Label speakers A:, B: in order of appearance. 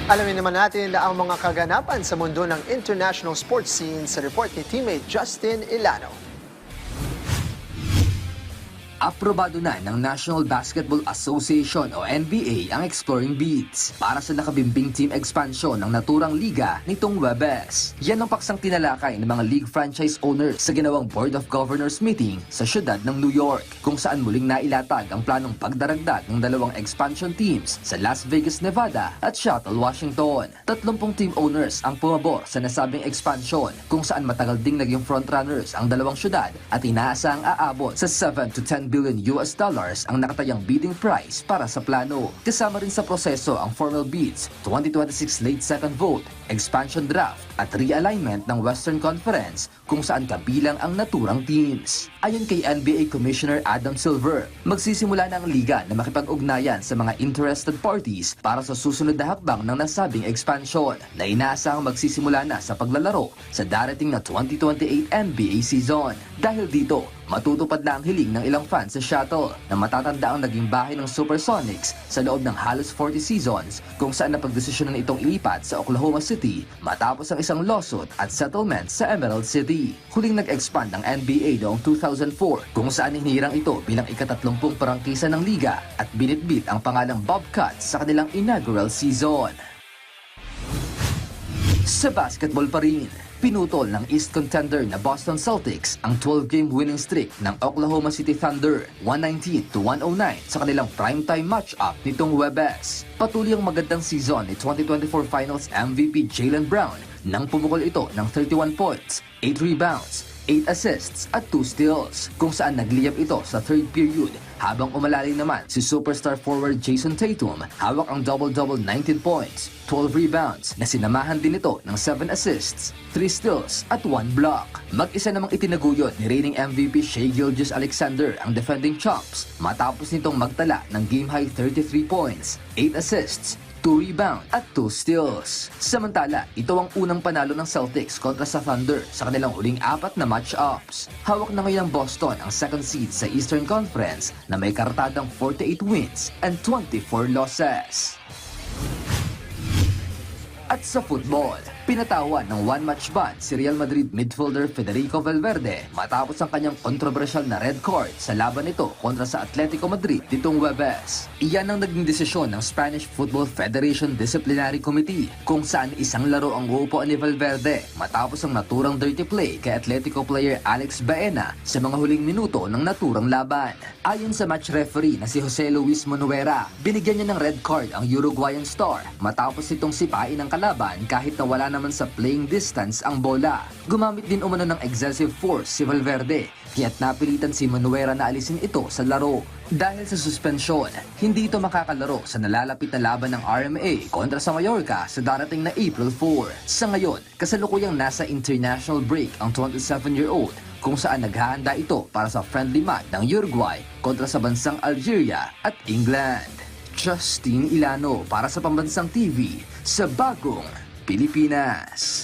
A: Alamin naman natin na ang mga kaganapan sa mundo ng international sports scene sa report ni teammate Justin Ilano.
B: Aprobado na ng National Basketball Association o NBA ang Exploring Beats para sa nakabimbing team expansion ng naturang liga nitong Webes. Yan ang paksang tinalakay ng mga league franchise owners sa ginawang Board of Governors meeting sa siyudad ng New York, kung saan muling nailatag ang planong pagdaragdag ng dalawang expansion teams sa Las Vegas, Nevada at Seattle, Washington. 30 team owners ang pumabor sa nasabing expansion, kung saan matagal ding naging frontrunners ang dalawang siyudad at inaasang aabot sa 7 to 10 billion US dollars ang nakatayang bidding price para sa plano. Kasama rin sa proseso ang formal bids, 2026 late second vote, expansion draft at realignment ng Western Conference, kung saan kabilang ang naturang teams. Ayon kay NBA Commissioner Adam Silver, magsisimula na ang liga na makipag-ugnayan sa mga interested parties para sa susunod na hakbang ng nasabing expansion na inaasahang magsisimula na sa paglalaro sa darating na 2028 NBA season. Dahil dito, matutupad na ang hiling ng ilang fans sa Seattle na matatanda ang naging bahay ng Supersonics sa loob ng halos 40 seasons, kung saan napagdesisyonan itong ilipat sa Oklahoma City matapos ang isang lawsuit at settlement sa Emerald City. Huling nag-expand ang NBA noong 2004, kung saan hinirang ito bilang ika-30 prangkisa ng liga at binitbit ang pangalang Bobcats sa kanilang inaugural season. Sa basketball pa rin, pinutol ng East contender na Boston Celtics ang 12-game winning streak ng Oklahoma City Thunder 119-109 sa kanilang primetime match-up nitong Webes. Patuloy ang magandang season ni 2024 Finals MVP Jaylen Brown nang pumukol ito ng 31 points, 8 rebounds, 8 assists at 2 steals, kung saan nagliyab ito sa third period, habang umalalim naman si superstar forward Jason Tatum, hawak ang double-double 19 points, 12 rebounds na sinamahan din ito ng 7 assists, 3 steals at 1 block. Mag-isa namang itinaguyod ni reigning MVP Shai Gilgeous-Alexander ang defending champs matapos nitong magtala ng game-high 33 points, 8 assists, 2 rebound at 2 steals. Samantala, ito ang unang panalo ng Celtics kontra sa Thunder sa kanilang huling 4 na match-ups. Hawak na ngayon ng Boston ang second seed sa Eastern Conference na may karatadang 48 wins and 24 losses. At sa football, pinatawan ng one-match ban si Real Madrid midfielder Federico Valverde matapos ang kanyang kontrobersyal na red card sa laban nito kontra sa Atletico Madrid nitong Webes. Iyan ang naging desisyon ng Spanish Football Federation Disciplinary Committee, kung saan isang laro ang uupuan ni Valverde matapos ang naturang dirty play kay Atletico player Alex Baena sa mga huling minuto ng naturang laban. Ayon sa match referee na si Jose Luis Monuera, binigyan niya ng red card ang Uruguayan star matapos itong sipain ang kalaban kahit na wala naman sa playing distance ang bola. Gumamit din umano ng excessive force si Valverde, kaya't napilitan si Monuera na alisin ito sa laro. Dahil sa suspensyon, hindi ito makakalaro sa nalalapit na laban ng RMA kontra sa Mallorca sa darating na April 4. Sa ngayon, kasalukuyang nasa international break ang 27-year-old, kung saan naghahanda ito para sa friendly match ng Uruguay kontra sa bansang Algeria at England. Justin Ilano para sa Pambansang TV sa Bagong Pilipinas.